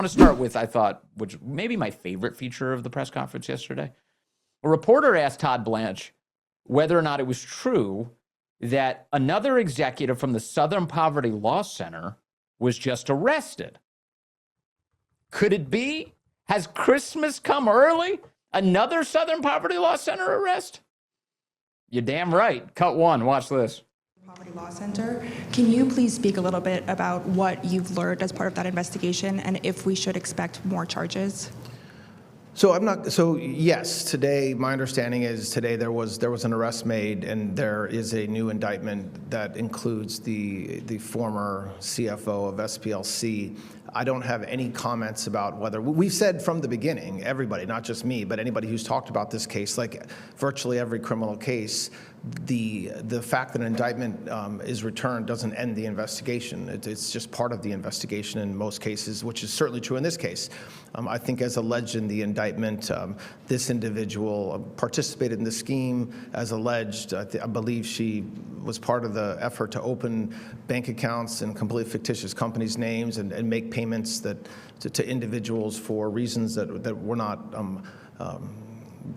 want to start with, I thought, which maybe my favorite feature of the press conference yesterday. A reporter asked Todd Blanche whether or not it was true that another executive from the Southern Poverty Law Center was just arrested. Could it be? Has Christmas come early? Another Southern Poverty Law Center arrest? You're damn right. Cut one. Watch this. Poverty Law Center. Can you please speak a little bit about what you've learned as part of that investigation and if we should expect more charges? So yes, today, my understanding is today there was an arrest made, and there is a new indictment that includes the former CFO of SPLC. I don't have any comments about whether, we've said from the beginning, everybody, not just me, but anybody who's talked about this case, like virtually every criminal case, the fact that an indictment is returned doesn't end the investigation. It's just part of the investigation in most cases, which is certainly true in this case. I think as alleged in the indictment, this individual participated in the scheme as alleged. I believe she was part of the effort to open bank accounts in completely fictitious companies' names and make payments to individuals for reasons that were not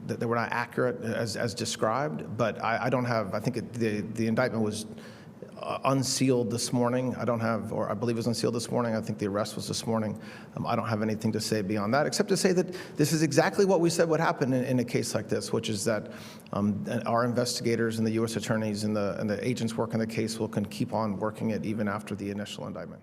that were not accurate as described. But I don't have. I think the indictment was unsealed this morning. I believe it was unsealed this morning. I think the arrest was this morning. I don't have anything to say beyond that, except to say that this is exactly what we said would happen in a case like this, which is that our investigators and the U.S. attorneys and the agents working the case can keep on working it even after the initial indictment.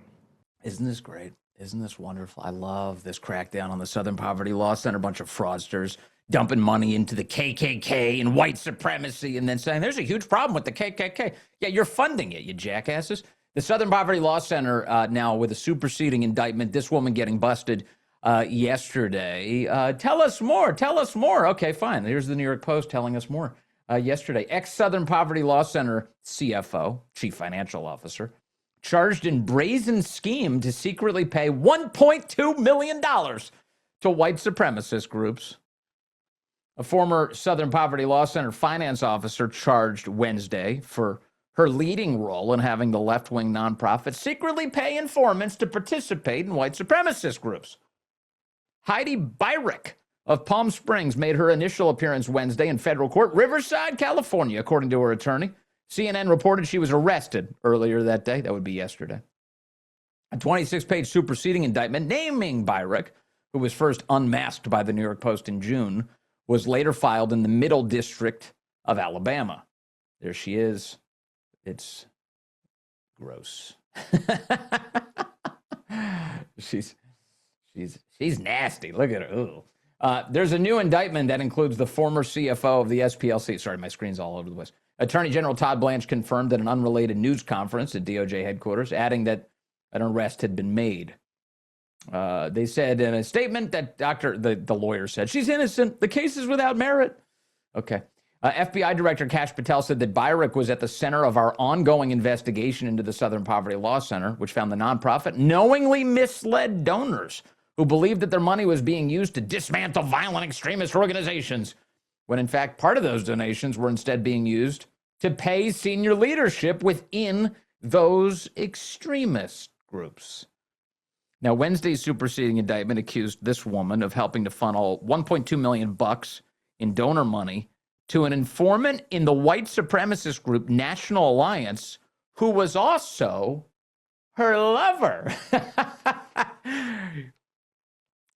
Isn't this great? Isn't this wonderful? I love this crackdown on the Southern Poverty Law Center, a bunch of fraudsters dumping money into the KKK and white supremacy and then saying there's a huge problem with the KKK. Yeah, you're funding it, you jackasses. The Southern Poverty Law Center now with a superseding indictment, this woman getting busted yesterday. Tell us more. Tell us more. Okay, fine. Here's the New York Post telling us more. Yesterday, ex-Southern Poverty Law Center CFO, Chief Financial Officer, charged in brazen scheme to secretly pay $1.2 million to white supremacist groups. A former Southern Poverty Law Center finance officer charged Wednesday for her leading role in having the left-wing nonprofit secretly pay informants to participate in white supremacist groups. Heidi Byrick of Palm Springs made her initial appearance Wednesday in federal court, Riverside, California, according to her attorney. CNN reported she was arrested earlier that day. That would be yesterday. A 26-page superseding indictment naming Byrick, who was first unmasked by the New York Post in June, was later filed in the Middle District of Alabama. There she is. It's gross. She's nasty. Look at her. Ooh. There's a new indictment that includes the former CFO of the SPLC. Sorry, my screen's all over the place. Attorney General Todd Blanche confirmed at an unrelated news conference at DOJ headquarters, adding that an arrest had been made. They said in a statement that the lawyer said, she's innocent. The case is without merit. Okay. FBI Director Kash Patel said that Byrick was at the center of our ongoing investigation into the Southern Poverty Law Center, which found the nonprofit knowingly misled donors who believed that their money was being used to dismantle violent extremist organizations, when in fact part of those donations were instead being used to pay senior leadership within those extremist groups. Now, Wednesday's superseding indictment accused this woman of helping to funnel $1.2 million in donor money to an informant in the white supremacist group National Alliance, who was also her lover.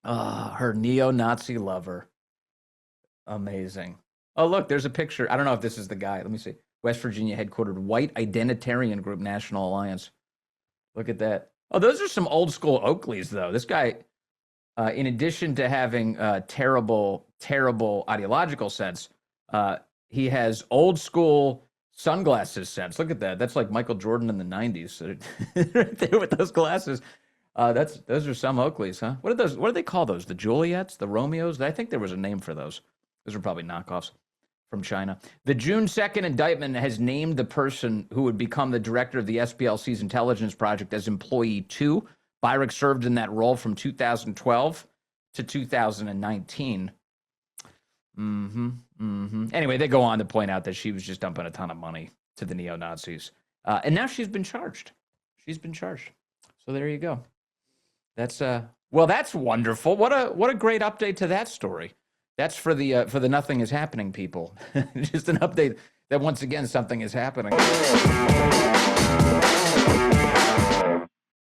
Her neo-Nazi lover. Amazing. Oh, look, there's a picture. I don't know if this is the guy. Let me see. West Virginia headquartered white identitarian group National Alliance. Look at that. Oh, those are some old school Oakleys, though. This guy, in addition to having terrible ideological sense, he has old school sunglasses sense. Look at that. That's like Michael Jordan in the 90s. Right there with those glasses. Those are some Oakleys, huh? What are those? What do they call those? The Juliets? The Romeos? I think there was a name for those. Those are probably knockoffs from China. The June 2nd indictment has named the person who would become the director of the SPLC's intelligence project as employee 2. Byrick served in that role from 2012 to 2019. Anyway, they go on to point out that she was just dumping a ton of money to the neo-Nazis. And now she's been charged. So there you go. That's well, that's wonderful. What a great update to that story. That's for the nothing is happening people. Just an update that once again something is happening.